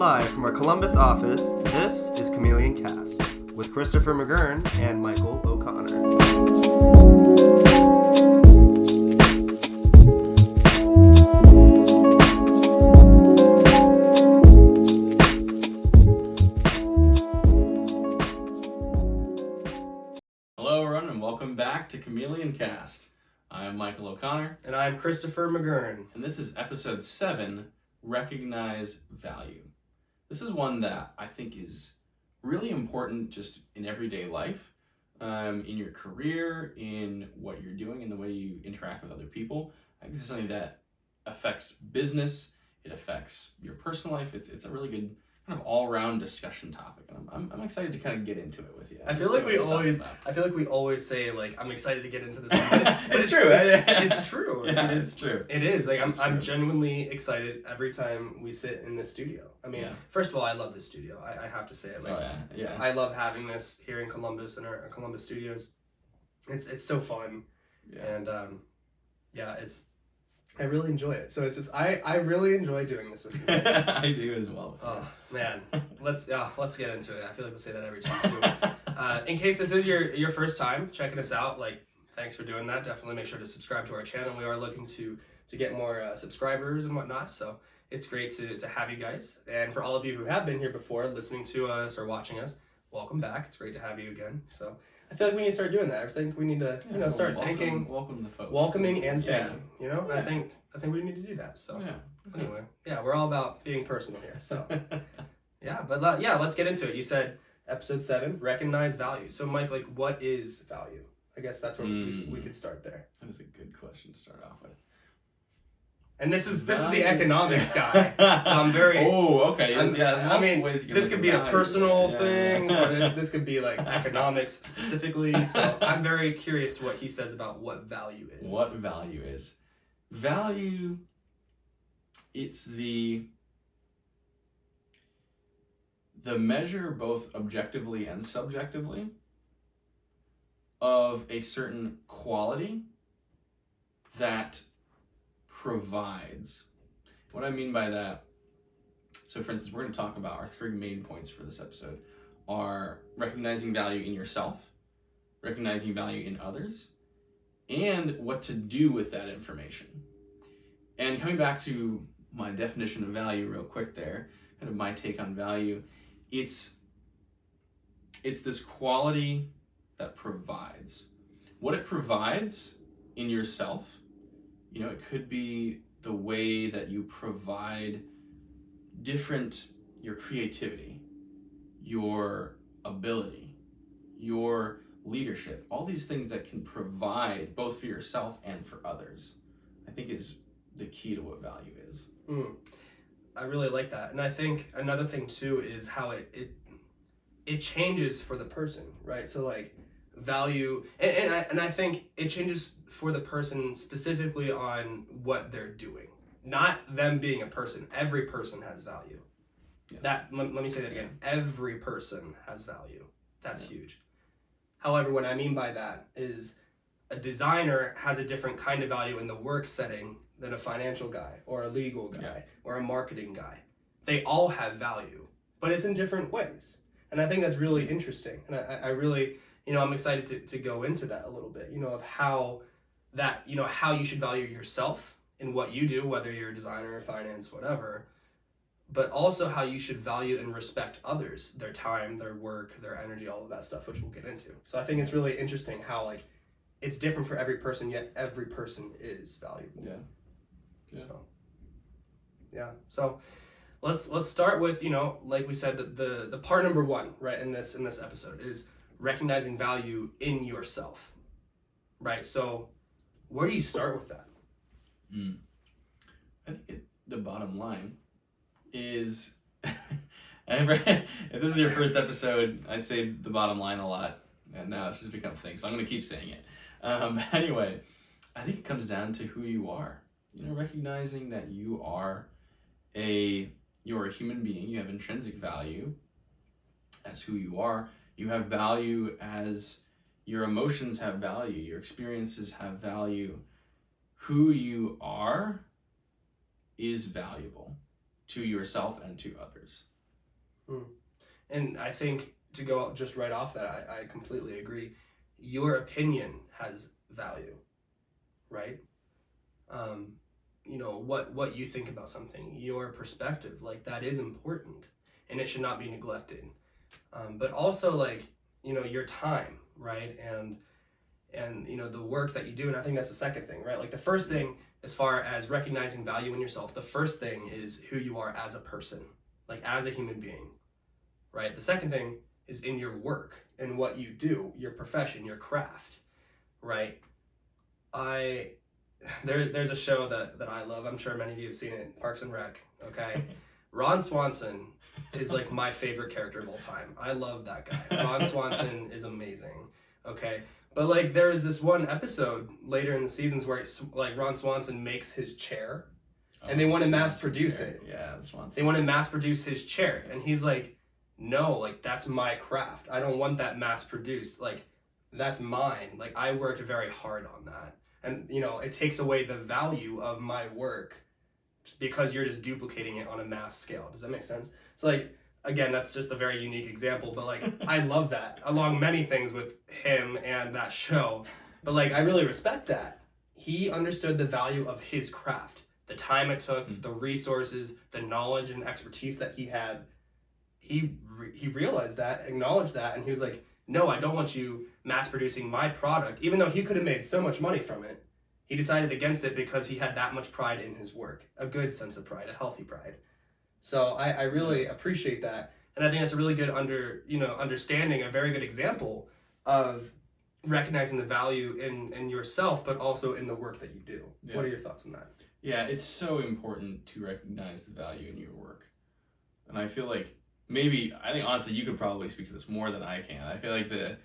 Live from our Columbus office, this is Chameleon Cast with Christopher McGurn and Michael O'Connor. Hello everyone and welcome back to Chameleon Cast. I am Michael O'Connor. And I'm Christopher McGurn. And this is episode 7, Recognize Value. This is one that I think is really important just in everyday life, in your career, in what you're doing, in the way you interact with other people. I think this is something that affects business, it affects your personal life. It's a really good kind of all-round discussion topic, and I'm excited to kind of get into it with you. I feel like we always say like I'm excited to get into this. It's true. It's true. Yeah, it's true. It is. Like I'm genuinely excited every time we sit in this studio. I mean, First of all, I love this studio. I have to say it. Like, yeah. I love having this here in Columbus in our Columbus studios. It's so fun. Yeah. And I really enjoy it. So it's just I really enjoy doing this with you. I do as well. Oh man, let's get into it. I feel like we say that every time too. In case this is your first time checking us out, like thanks for doing that. Definitely make sure to subscribe to our channel. We are looking to get more subscribers and whatnot. So it's great to have you guys. And for all of you who have been here before, listening to us or watching us, welcome back. It's great to have you again. So I feel like we need to start doing that. I think we need to start thanking, welcome the folks, welcoming and thanking. I think we need to do that. So anyway, we're all about being personal here. So let's get into it. You said episode 7, recognize value. So Mike, like, what is value? I guess that's where we could start there. That is a good question to start off with. And this is the economics guy, so I'm very. Oh, okay. I mean, this could be a personal thing, or this could be like economics specifically. So I'm very curious to what he says about what value is. What value is? Value. It's the measure both objectively and subjectively of a certain quality that provides. What I mean by that, so for instance, we're going to talk about our 3 main points for this episode are recognizing value in yourself, recognizing value in others, and what to do with that information. And coming back to my definition of value real quick there, kind of my take on value, it's this quality that provides. What it provides in yourself, it could be the way that you provide your creativity, your ability, your leadership, all these things that can provide both for yourself and for others, I think is the key to what value is. I really like that. And I think another thing too is how it changes for the person, right? So like value, and I think it changes for the person specifically on what they're doing, not them being a person. Every person has value. Yes. Let me say that again. Every person has value. That's huge. However, what I mean by that is a designer has a different kind of value in the work setting than a financial guy or a legal guy or a marketing guy. They all have value, but it's in different ways. And I think that's really interesting. And I really, I'm excited to go into that a little bit, of how that, how you should value yourself in what you do, whether you're a designer, finance, whatever, but also how you should value and respect others, their time, their work, their energy, all of that stuff, which we'll get into. So I think it's really interesting how like it's different for every person, yet every person is valuable. So let's start with, like we said, the part number 1, right, in this episode is recognizing value in yourself, right? So where do you start with that? I think the bottom line is, if this is your first episode, I say the bottom line a lot, and now it's just become a thing, so I'm going to keep saying it. Anyway, I think it comes down to who you are. Recognizing that you're a human being, you have intrinsic value as who you are. You have value as your emotions have value, your experiences have value. Who you are is valuable to yourself and to others. And I think to go out just right off that, I completely agree. Your opinion has value, right? You know, what you think about something, your perspective, like that is important and it should not be neglected. But also like, you know, your time, right? And you know, the work that you do. And I think that's the second thing, right? Like the first thing, as far as recognizing value in yourself, the first thing is who you are as a person, like as a human being, right? The second thing is in your work and what you do, your profession, your craft, right? There's a show that I love. I'm sure many of you have seen it, Parks and Rec. Okay, Ron Swanson is like my favorite character of all time. I love that guy. Ron Swanson is amazing. Okay, but like there is this one episode later in the seasons where like Ron Swanson makes his chair, and they want to mass produce it. Yeah, the Swanson. They want to mass produce his chair, and he's like, no, like that's my craft. I don't want that mass produced. Like that's mine. Like I worked very hard on that. And, you know, it takes away the value of my work because you're just duplicating it on a mass scale. Does that make sense? So, like, again, that's just a very unique example. But, like, I love that, along many things with him and that show. But, like, I really respect that. He understood the value of his craft, the time it took, the resources, the knowledge and expertise that he had. He realized that, acknowledged that, and he was like, no, I don't want you mass producing my product, even though he could have made so much money from it. He decided against it because he had that much pride in his work, a good sense of pride, a healthy pride. So I really appreciate that. And I think that's a really good understanding, a very good example of recognizing the value in yourself, but also in the work that you do. Yeah. What are your thoughts on that? Yeah, it's so important to recognize the value in your work. And I feel like I think honestly you could probably speak to this more than I can. I feel like the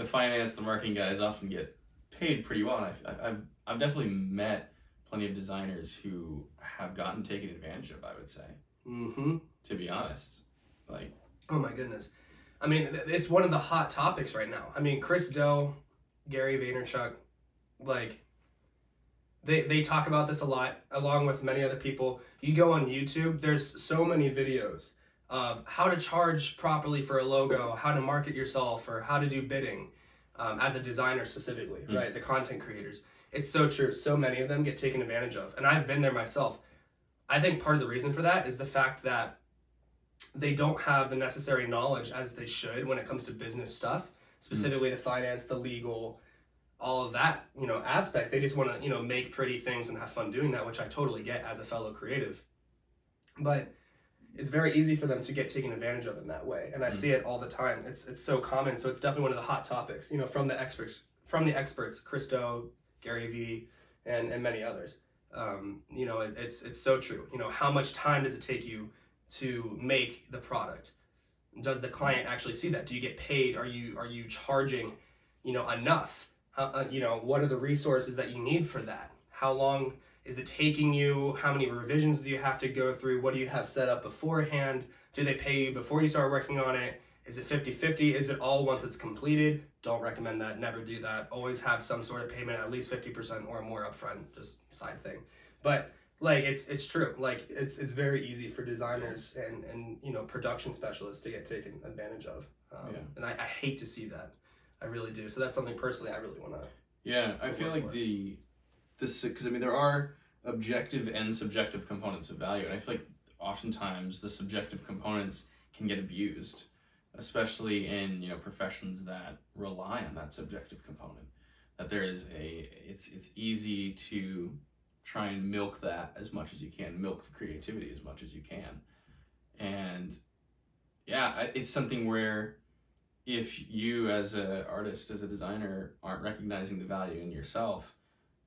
finance, the marketing guys often get paid pretty well. And I've definitely met plenty of designers who have gotten taken advantage of, I would say. Mm-hmm. To be honest. Like, oh my goodness. I mean, it's one of the hot topics right now. I mean, Chris Do, Gary Vaynerchuk, like, they talk about this a lot, along with many other people. You go on YouTube, there's so many videos of how to charge properly for a logo, how to market yourself, or how to do bidding as a designer specifically, right? The content creators. It's so true. So many of them get taken advantage of. And I've been there myself. I think part of the reason for that is the fact that they don't have the necessary knowledge as they should when it comes to business stuff, specifically the finance, the legal, all of that, you know, aspect. They just want to, you know, make pretty things and have fun doing that, which I totally get as a fellow creative. But it's very easy for them to get taken advantage of in that way. And I see it all the time. It's so common. So it's definitely one of the hot topics, you know, from the experts, Chris Do, Gary Vee, and many others. You know, it's so true. You know, how much time does it take you to make the product? Does the client actually see that? Do you get paid? Are you charging, you know, enough? You know, what are the resources that you need for that? How long is it taking you? How many revisions do you have to go through? What do you have set up beforehand? Do they pay you before you start working on it? Is it 50-50? Is it all once it's completed? Don't recommend that. Never do that. Always have some sort of payment, at least 50% or more upfront, just side thing. But like it's true. Like it's very easy for designers and you know, production specialists to get taken advantage of. And I hate to see that. I really do. So that's something personally I really want to. Yeah, I feel like because I mean there are objective and subjective components of value, and I feel like oftentimes the subjective components can get abused, especially in, you know, professions that rely on that subjective component. That there is it's easy to try and milk that as much as you can, milk the creativity as much as you can, and yeah, it's something where if you as an artist, as a designer, aren't recognizing the value in yourself,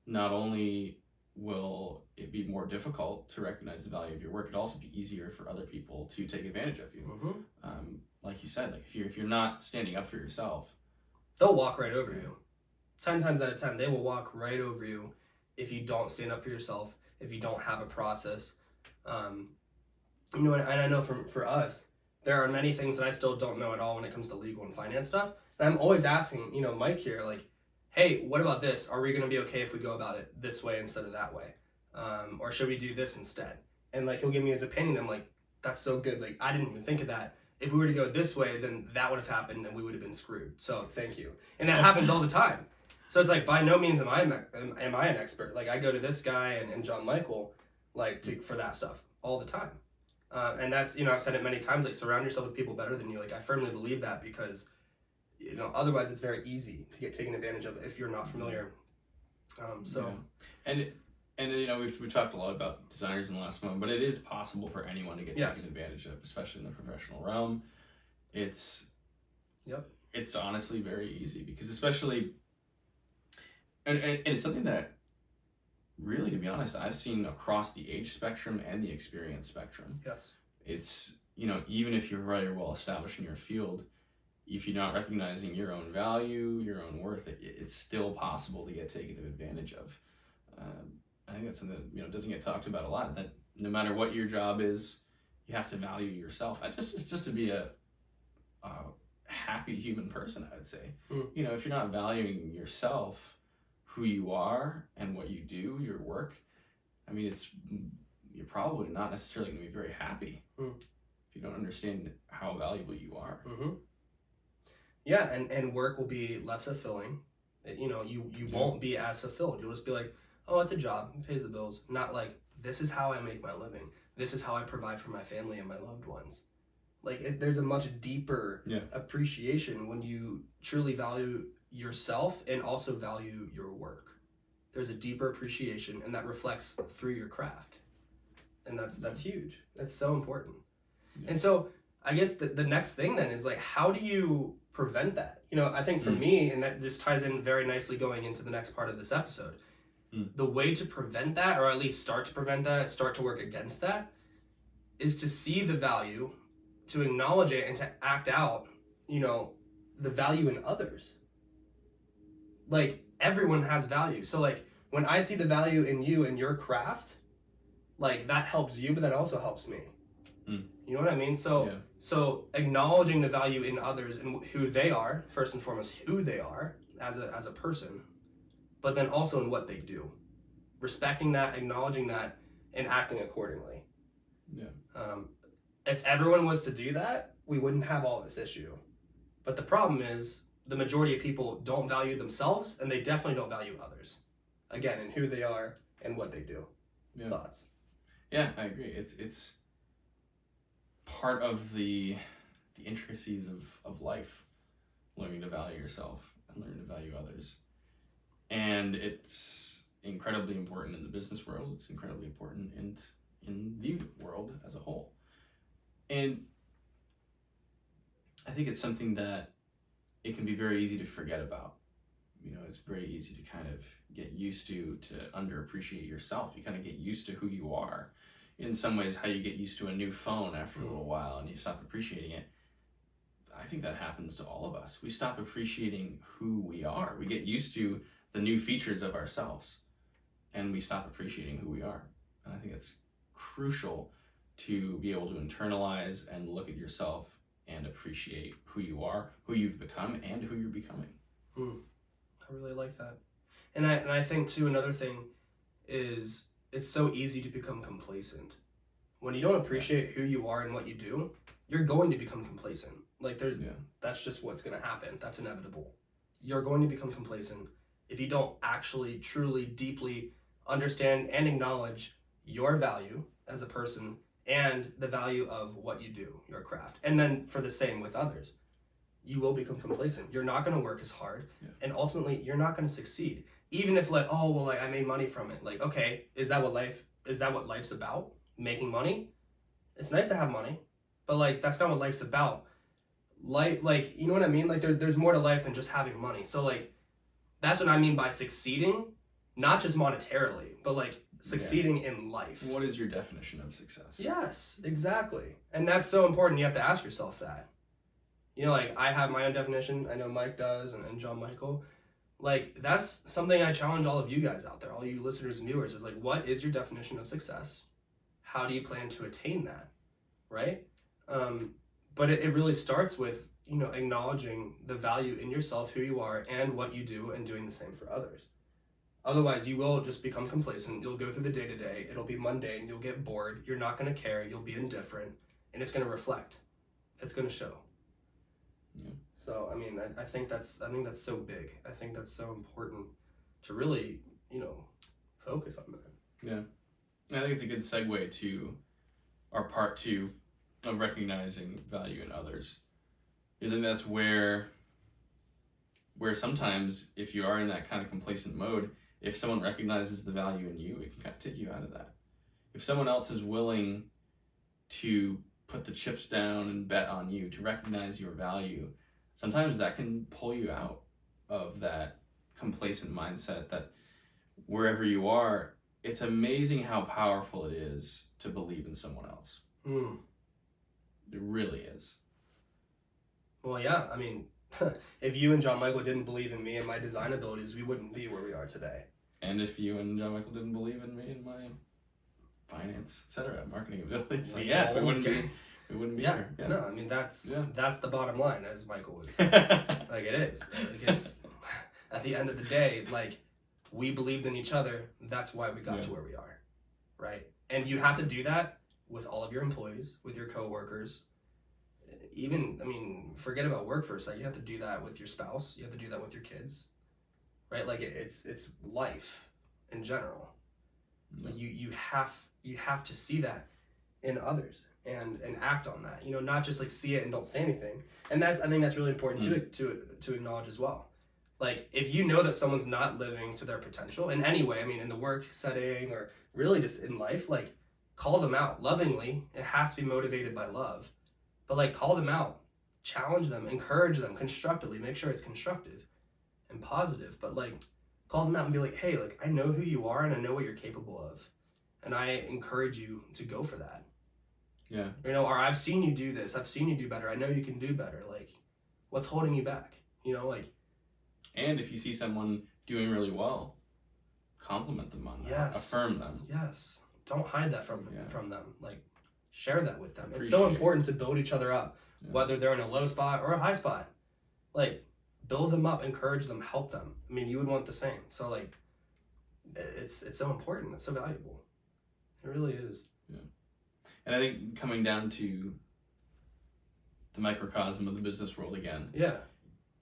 not only will it be more difficult to recognize the value of your work, it'll also be easier for other people to take advantage of you. Like you said, like if you're not standing up for yourself, they'll walk right over you. 10 times out of 10, they will walk right over you if you don't stand up for yourself, if you don't have a process. You know, and I know for us, there are many things that I still don't know at all when it comes to legal and finance stuff. And I'm always asking, you know, Mike here, like, hey, what about this? Are we going to be okay if we go about it this way instead of that way? Or should we do this instead? And like, he'll give me his opinion. I'm like, that's so good. Like, I didn't even think of that. If we were to go this way, then that would have happened and we would have been screwed. So thank you. And that happens all the time. So it's like, by no means am I an expert. Like, I go to this guy and John Michael, like, for that stuff all the time. And that's, I've said it many times, like, surround yourself with people better than you. Like, I firmly believe that because, otherwise it's very easy to get taken advantage of if you're not familiar. And we've talked a lot about designers in the last moment, but it is possible for anyone to get taken advantage of, especially in the professional realm. It's honestly very easy because especially, and it's something that really, to be honest, I've seen across the age spectrum and the experience spectrum. Yes. It's, even if you're very well established in your field, if you're not recognizing your own value, your own worth, it's still possible to get taken advantage of. I think that's something that doesn't get talked about a lot. That no matter what your job is, you have to value yourself. Just to be a happy human person, I would say. If you're not valuing yourself, who you are, and what you do, your work, you're probably not necessarily going to be very happy if you don't understand how valuable you are. Mm-hmm. Yeah, and work will be less fulfilling. You won't be as fulfilled. You'll just be like, oh, it's a job, it pays the bills. Not like, this is how I make my living. This is how I provide for my family and my loved ones. Like, there's a much deeper appreciation when you truly value yourself and also value your work. There's a deeper appreciation, and that reflects through your craft. And that's huge. That's so important. Yeah. And so I guess the next thing then is, like, how do you prevent that? I think for me, and that just ties in very nicely going into the next part of this episode, the way to prevent that, or at least start to prevent that, start to work against that, is to see the value, to acknowledge it, and to act out, the value in others. Like, everyone has value. So, like, when I see the value in you and your craft, like, that helps you, but that also helps me. You know what I mean? So acknowledging the value in others and who they are, first and foremost, who they are as a person, but then also in what they do. Respecting that, acknowledging that, and acting accordingly. Yeah. If everyone was to do that, we wouldn't have all this issue. But the problem is, the majority of people don't value themselves, and they definitely don't value others. Again, in who they are and what they do. Yeah. Thoughts? Yeah, I agree. It's part of the intricacies of life, learning to value yourself and learning to value others. And it's incredibly important in the business world. It's incredibly important in the world as a whole. And I think it's something that it can be very easy to forget about. It's very easy to kind of get used to underappreciate yourself. You kind of get used to who you are. In some ways, how you get used to a new phone after a little while and you stop appreciating it. I think that happens to all of us. We stop appreciating who we are. We get used to the new features of ourselves and we stop appreciating who we are. And I think it's crucial to be able to internalize and look at yourself and appreciate who you are, who you've become, and who you're becoming. I really like that. And I think, too, another thing is it's so easy to become complacent. When you don't appreciate who you are and what you do, you're going to become complacent. Like, that's just what's going to happen. That's inevitable. You're going to become complacent if you don't actually, truly, deeply understand and acknowledge your value as a person and the value of what you do, your craft. And then for the same with others, you will become complacent. You're not going to work as hard, and ultimately you're not going to succeed. Even if, like, oh, well, like, I made money from it. Like, okay, is that what life's about? Making money? It's nice to have money, but, like, that's not what life's about. Life, like, you know what I mean? Like, there's more to life than just having money. So, like, that's what I mean by succeeding, not just monetarily, but, like, succeeding in life. What is your definition of success? Yes, exactly. And that's so important. You have to ask yourself that. Like, I have my own definition. I know Mike does, and John Michael. Like, that's something I challenge all of you guys out there, all you listeners and viewers, is, like, what is your definition of success? How do you plan to attain that, right? But it really starts with, acknowledging the value in yourself, who you are, and what you do, and doing the same for others. Otherwise, you will just become complacent. You'll go through the day-to-day. It'll be mundane. You'll get bored. You're not going to care. You'll be indifferent. and it's going to reflect. It's going to show. Yeah. So, I mean, I think that's so big. I think that's so important to really, focus on that. Yeah. I think it's a good segue to our part 2 of recognizing value in others. I think that's where sometimes if you are in that kind of complacent mode, if someone recognizes the value in you, it can kind of take you out of that. If someone else is willing to put the chips down and bet on you, to recognize your value, sometimes that can pull you out of that complacent mindset that wherever you are, it's amazing how powerful it is to believe in someone else. It really is. Well, yeah, I mean, if you and John Michael didn't believe in me and my design abilities, we wouldn't be where we are today. And if you and John Michael didn't believe in me and my finance, etc., marketing abilities, we wouldn't be here. Yeah. No, I mean, that's the bottom line, as Michael would say. Like, it is. Like, it's, at the end of the day, like, we believed in each other. That's why we got to where we are, right? And you have to do that with all of your employees, with your coworkers. Even, I mean, forget about work for a second. You have to do that with your spouse. You have to do that with your kids, right? Like, it's life in general. Like, you have to see that in others and act on that. Not just like see it and don't say anything. And I think that's really important to acknowledge as well. Like, if you know that someone's not living to their potential in any way, I mean, in the work setting or really just in life, like, call them out lovingly. It has to be motivated by love. But, like, call them out, challenge them, encourage them constructively, make sure it's constructive and positive. But, like, call them out and be like, hey, like, I know who you are and I know what you're capable of. And I encourage you to go for that. Yeah. Or I've seen you do this. I've seen you do better. I know you can do better. Like, what's holding you back? Like. And if you see someone doing really well, compliment them on that. Yes. Affirm them. Yes. Don't hide that from them. Like, share that with them. It's Appreciate so important to build each other up, whether they're in a low spot or a high spot. Like, build them up, encourage them, help them. I mean, you would want the same. So, like, it's so important. It's so valuable. It really is. Yeah. And I think coming down to the microcosm of the business world again. Yeah.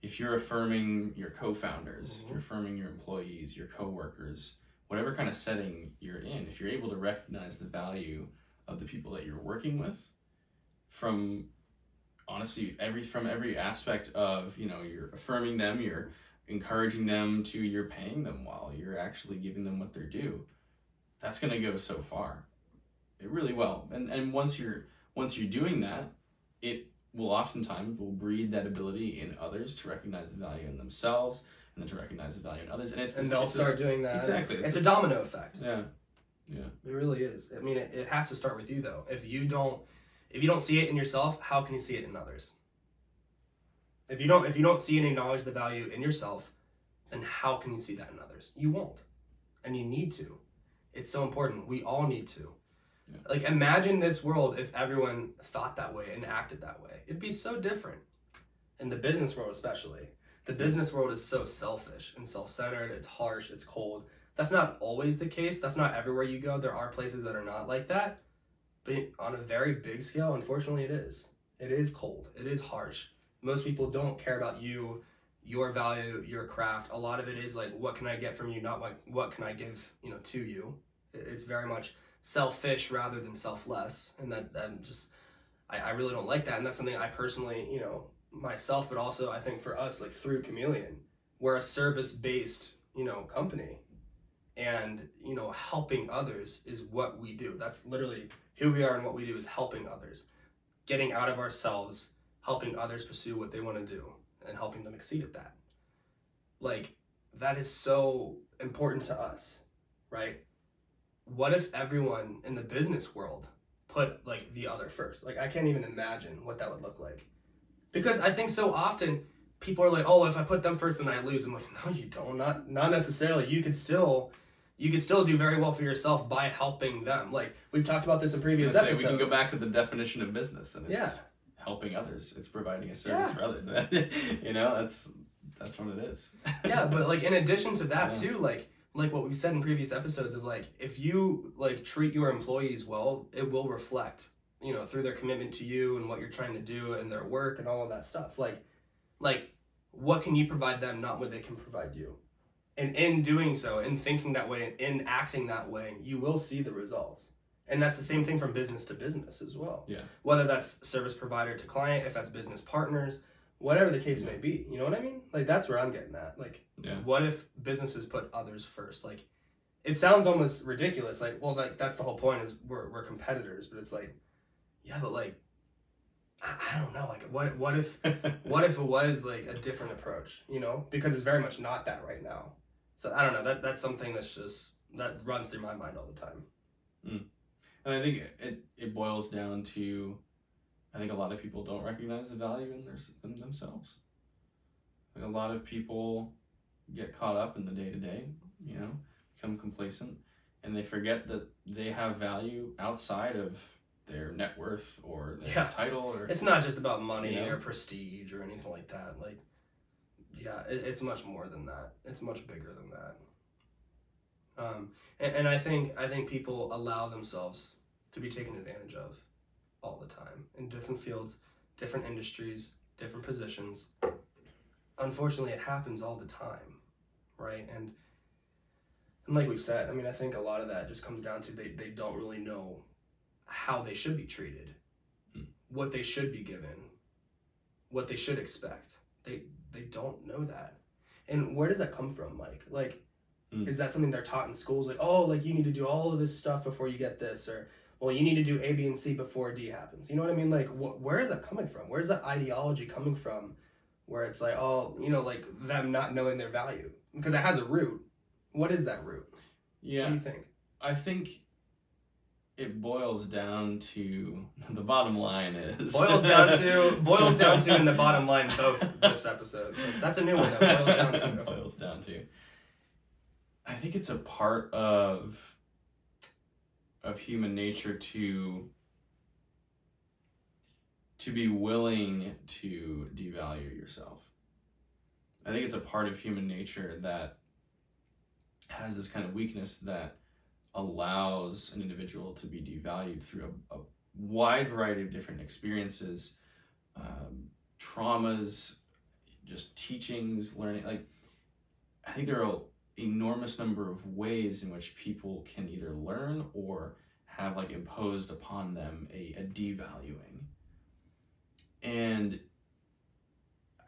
If you're affirming your co-founders, if you're affirming your employees, your co-workers, whatever kind of setting you're in, if you're able to recognize the value of the people that you're working with, from honestly every aspect of, you're affirming them, you're encouraging them, to you're paying them well, you're actually giving them what they're due, that's going to go so far. It really will. And once you're doing that, it will oftentimes breed that ability in others to recognize the value in themselves, and then to recognize the value in others. And they'll start doing that. Exactly. It's a domino effect. Yeah. It really is. I mean, it has to start with you, though. If you don't see it in yourself, how can you see it in others? If you don't see and acknowledge the value in yourself, then how can you see that in others? You won't. And you need to. It's so important. We all need to. Yeah. Like, imagine this world if everyone thought that way and acted that way. It'd be so different. In the business world especially. The business world is so selfish and self-centered. It's harsh. It's cold. That's not always the case. That's not everywhere you go. There are places that are not like that. But on a very big scale, unfortunately, it is. It is cold. It is harsh. Most people don't care about you, your value, your craft. A lot of it is like, what can I get from you? Not like, what can I give, to you? It's very much selfish rather than selfless. And that just, I really don't like that. And that's something I personally, myself, but also I think for us, like through Chameleon, we're a service-based, company. And, helping others is what we do. That's literally who we are, and what we do is helping others. Getting out of ourselves, helping others pursue what they want to do, and helping them exceed at that. Like, that is so important to us, right? What if everyone in the business world put, like, the other first? Like, I can't even imagine what that would look like. Because I think so often people are like, oh, if I put them first, then I lose. I'm like, no, you don't. Not necessarily. You could still do very well for yourself by helping them. Like, we've talked about this in previous episodes. We can go back to the definition of business, and it's helping others. It's providing a service for others. That's what it is. Yeah, but like, in addition to that too, like what we've said in previous episodes of, like, if you like treat your employees well, it will reflect, through their commitment to you and what you're trying to do and their work and all of that stuff. Like what can you provide them, not what they can provide you. And in doing so, in thinking that way, in acting that way, you will see the results. And that's the same thing from business to business as well. Yeah. Whether that's service provider to client, if that's business partners, whatever the case may be. You know what I mean? Like, that's where I'm getting at. Like, what if businesses put others first? Like, it sounds almost ridiculous. Like, well, that's the whole point, is we're competitors. But it's like, yeah, but like, I don't know. Like, what if it was like a different approach? Because it's very much not that right now. So I don't know. That's something that runs through my mind all the time. And I think it boils down to, I think a lot of people don't recognize the value in themselves. Like, a lot of people get caught up in the day-to-day, become complacent, and they forget that they have value outside of their net worth or their title. Or it's not just about money or prestige or anything like that. Like, it's much more than that. It's much bigger than that. And I think people allow themselves to be taken advantage of all the time in different fields, different industries, different positions. Unfortunately, it happens all the time, right? And like we've said, I mean, I think a lot of that just comes down to they don't really know how they should be treated, what they should be given, what they should expect. They don't know that. And where does that come from, Mike? Like, is that something they're taught in schools? Like, oh, like, you need to do all of this stuff before you get this, or, well, you need to do A, B, and C before D happens. You know what I mean? Like, where is that coming from? Where's that ideology coming from, where it's like, oh, like them not knowing their value? Because it has a root. What is that root? Yeah. What do you think? I think it boils down to, the bottom line is... Boils down to, and the bottom line both this episode. That's a new one, though. Boils down to. I think it's a part of human nature to be willing to devalue yourself. I think it's a part of human nature that has this kind of weakness that allows an individual to be devalued through a wide variety of different experiences, traumas, just teachings, learning. Like, I think there are enormous number of ways in which people can either learn or have like imposed upon them a devaluing. And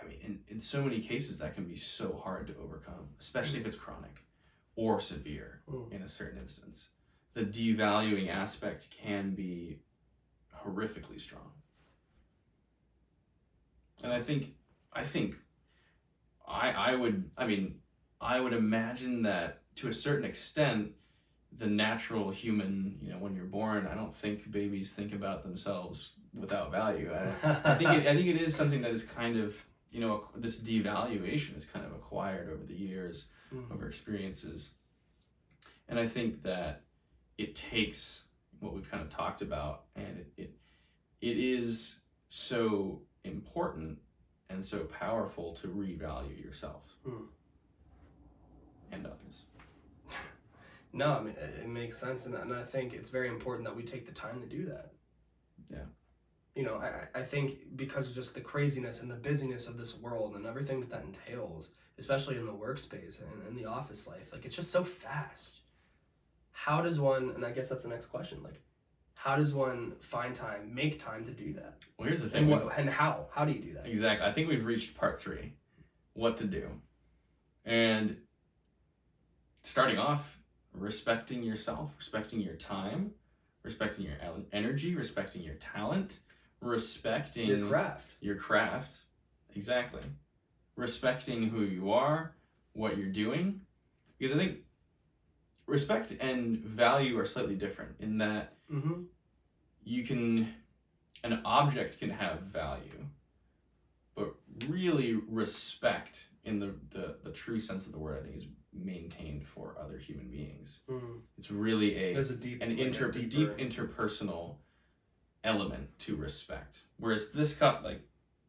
I mean, in so many cases that can be so hard to overcome, especially if it's chronic or severe in a certain instance. The devaluing aspect can be horrifically strong. And I would imagine that to a certain extent, the natural human, when you're born, I don't think babies think about themselves without value. I think it is something that is kind of, this devaluation is kind of acquired over the years, over experiences. And I think that it takes what we've kind of talked about, and it is so important and so powerful to revalue yourself and others. No, I mean, it makes sense, and I think it's very important that we take the time to do that. Yeah. I think because of just the craziness and the busyness of this world and everything that entails, especially in the workspace and in the office life, like, it's just so fast. How does one, and I guess that's the next question, like, how does one make time to do that? Well, here's the thing. And how? How do you do that? Exactly. I think we've reached part 3, what to do. And starting off, respecting yourself, respecting your time, respecting your energy, respecting your talent, respecting your craft. Exactly. Respecting who you are, what you're doing. Because I think respect and value are slightly different in that an object can have value, but really respect in the true sense of the word, I think, is maintained for other human beings. It's really deep interpersonal element to respect. Whereas this cup, like,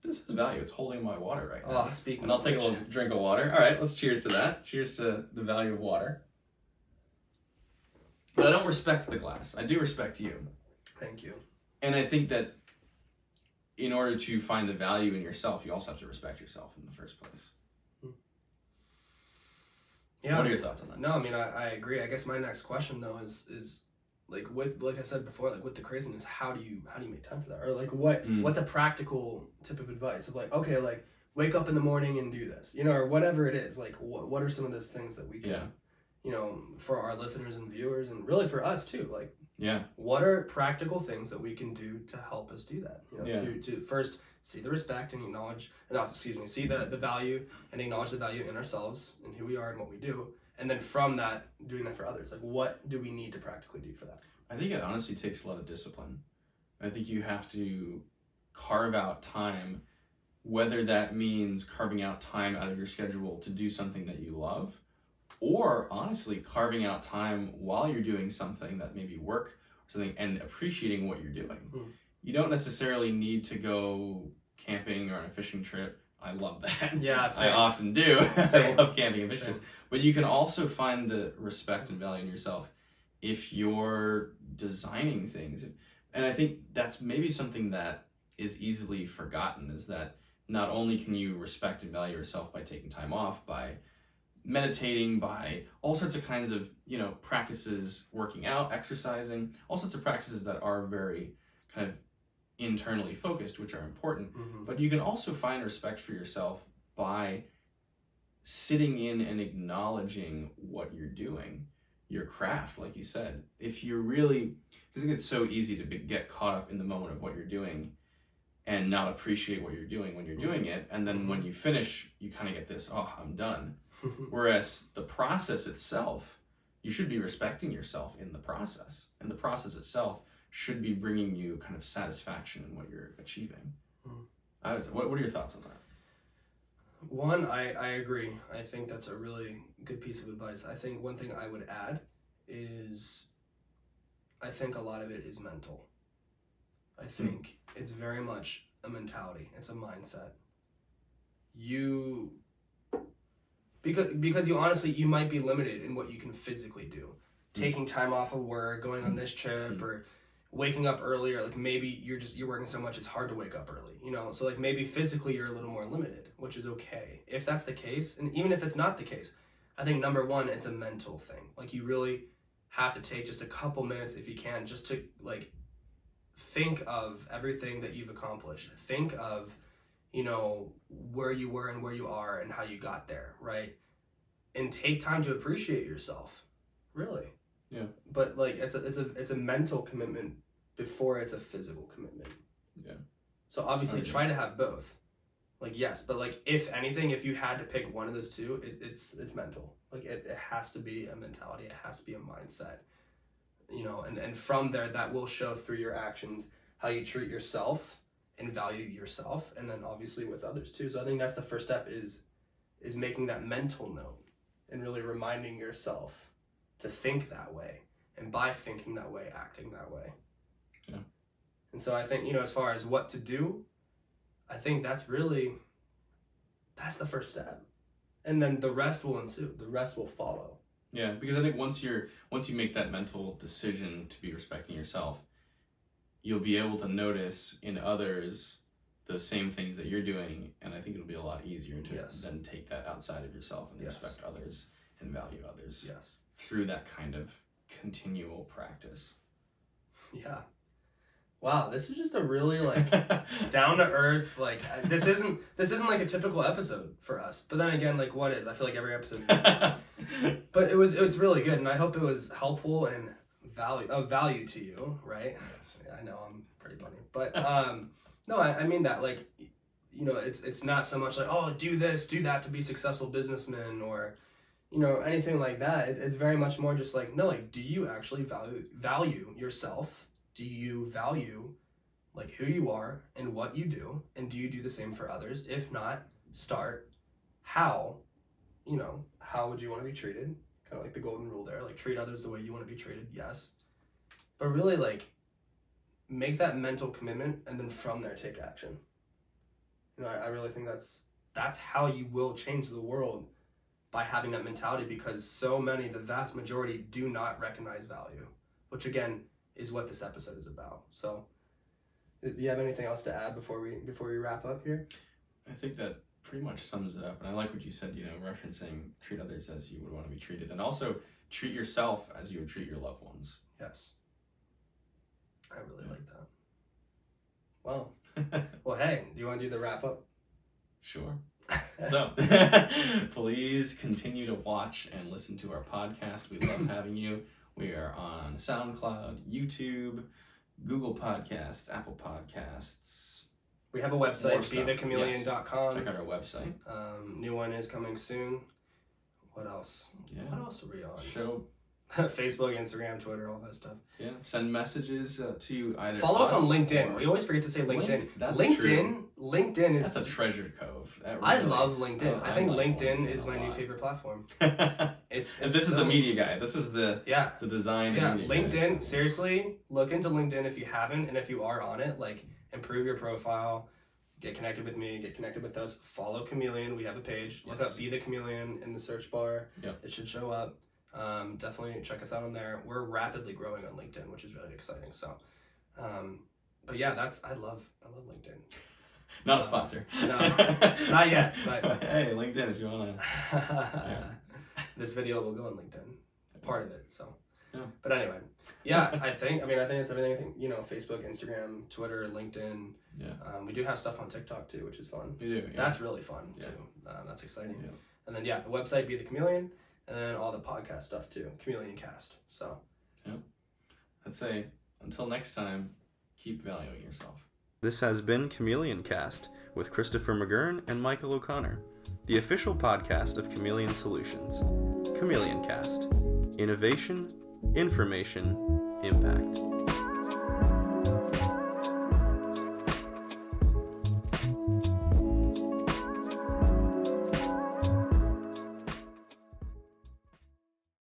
this has value. It's holding my water right now. And I'll take a little drink of water. All right, let's cheers to that. Cheers to the value of water. But I don't respect the glass. I do respect you. Thank you. And I think that in order to find the value in yourself, you also have to respect yourself in the first place. Yeah. What are your thoughts on that? No, I mean, I agree. I guess my next question though is like I said before, like with the craziness, how do you make time for that? Or like what's a practical tip of advice of like, okay, like wake up in the morning and do this, or whatever it is. Like what are some of those things that we can, for our listeners and viewers and really for us too, like what are practical things that we can do to help us do that? To first see the respect and see the value and acknowledge the value in ourselves and who we are and what we do. And then from that, doing that for others. Like, what do we need to practically do for that? I think it honestly takes a lot of discipline. I think you have to carve out time, whether that means carving out time out of your schedule to do something that you love, or honestly carving out time while you're doing something that maybe work or something and appreciating what you're doing. You don't necessarily need to go camping or on a fishing trip. I love that. Yeah, same. I often do. I love camping and fishing trips. But you can also find the respect and value in yourself if you're designing things. And I think that's maybe something that is easily forgotten, is that not only can you respect and value yourself by taking time off, by meditating, by all sorts of kinds of, practices, working out, exercising, all sorts of practices that are very kind of internally focused, which are important. But you can also find respect for yourself by sitting in and acknowledging what you're doing, your craft, like you said. If you're really, because I think it's so easy to get caught up in the moment of what you're doing and not appreciate what you're doing when you're doing it. And then when you finish, you kind of get this, oh, I'm done. Whereas the process itself, you should be respecting yourself in the process. And the process itself should be bringing you kind of satisfaction in what you're achieving. What are your thoughts on that? One, I agree. I think that's a really good piece of advice. I think one thing I would add is I think a lot of it is mental. I think it's very much a mentality. It's a mindset. Because you honestly, you might be limited in what you can physically do. Taking time off of work, going on this trip, or waking up earlier. Like maybe you're working so much it's hard to wake up early, so like maybe physically you're a little more limited, which is okay if that's the case. And even if it's not the case, I think number one, it's a mental thing. Like you really have to take just a couple minutes if you can, just to like think of everything that you've accomplished. Think of where you were and where you are and how you got there, right? And take time to appreciate yourself, really. Yeah. But like it's a mental commitment before it's a physical commitment. Yeah. So obviously try to have both. Like yes, but like if anything, if you had to pick one of those two, it's mental. Like it has to be a mentality. It has to be a mindset. And from there that will show through your actions how you treat yourself and value yourself, and then obviously with others too. So I think that's the first step is making that mental note and really reminding yourself to think that way, and by thinking that way, acting that way. Yeah. And so I think, as far as what to do, I think that's the first step. And then the rest will ensue. The rest will follow. Yeah, because I think once you make that mental decision to be respecting yourself, you'll be able to notice in others the same things that you're doing, and I think it'll be a lot easier to then take that outside of yourself and respect others and value others. Yes. Through that kind of continual practice. Yeah. Wow, this is just a really like down to earth, like this isn't like a typical episode for us. But then again, like what is? I feel like every episode is different. But it's really good, and I hope it was helpful and of value to you, right? Yes. Yeah, I know I'm pretty funny. But no, I mean that, like, it's not so much like, oh, do this, do that to be successful businessmen or anything like that. It's very much more just like, no, like, do you actually value yourself? Do you value like who you are and what you do? And do you do the same for others? If not, start. How would you want to be treated? Kind of like the golden rule there, like treat others the way you want to be treated. Yes. But really like make that mental commitment, and then from there take action. I really think that's how you will change the world, by having that mentality, because the vast majority do not recognize value, which again is what this episode is about. So Do you have anything else to add before we wrap up here? I think that pretty much sums it up. And I like what you said, referencing treat others as you would want to be treated. And also treat yourself as you would treat your loved ones. Yes. I really like that. Well, hey, do you want to do the wrap up? Sure. So, please continue to watch and listen to our podcast. We love having you. We are on SoundCloud, YouTube, Google Podcasts, Apple Podcasts. We have a website, bethechameleon.com. Check out our website. New one is coming soon. What else? Yeah. What else are we on? Show Facebook, Instagram, Twitter, all that stuff. Yeah. Send messages to either Follow us on LinkedIn. Or... We always forget to say LinkedIn. That's LinkedIn. True. LinkedIn is... That's a treasure cove. I love LinkedIn. I think like LinkedIn is my new favorite platform. It's and this is the media guy. This is the the design. Yeah, media LinkedIn. guy. Seriously, look into LinkedIn if you haven't, and if you are on it, like improve your profile. Get connected with me, get connected with us. Follow Chameleon. We have a page. Look up Be the Chameleon in the search bar. Yep. It should show up. Definitely check us out on there. We're rapidly growing on LinkedIn, which is really exciting. So, but yeah, I love LinkedIn. Not a sponsor. No, not yet. But hey, LinkedIn, if you wanna. This video will go on LinkedIn. Part of it. So. Yeah. But anyway, yeah, I think it's everything. Facebook, Instagram, Twitter, LinkedIn. Yeah. We do have stuff on TikTok too, which is fun. We do. Yeah. That's really fun too. That's exciting. Yeah. And then the website, Be the Chameleon, and then all the podcast stuff too, Chameleon Cast. So. Yeah. I'd say until next time, keep valuing yourself. This has been Chameleon Cast with Christopher McGurn and Michael O'Connor, the official podcast of Chameleon Solutions. Chameleon Cast. Innovation, information, impact.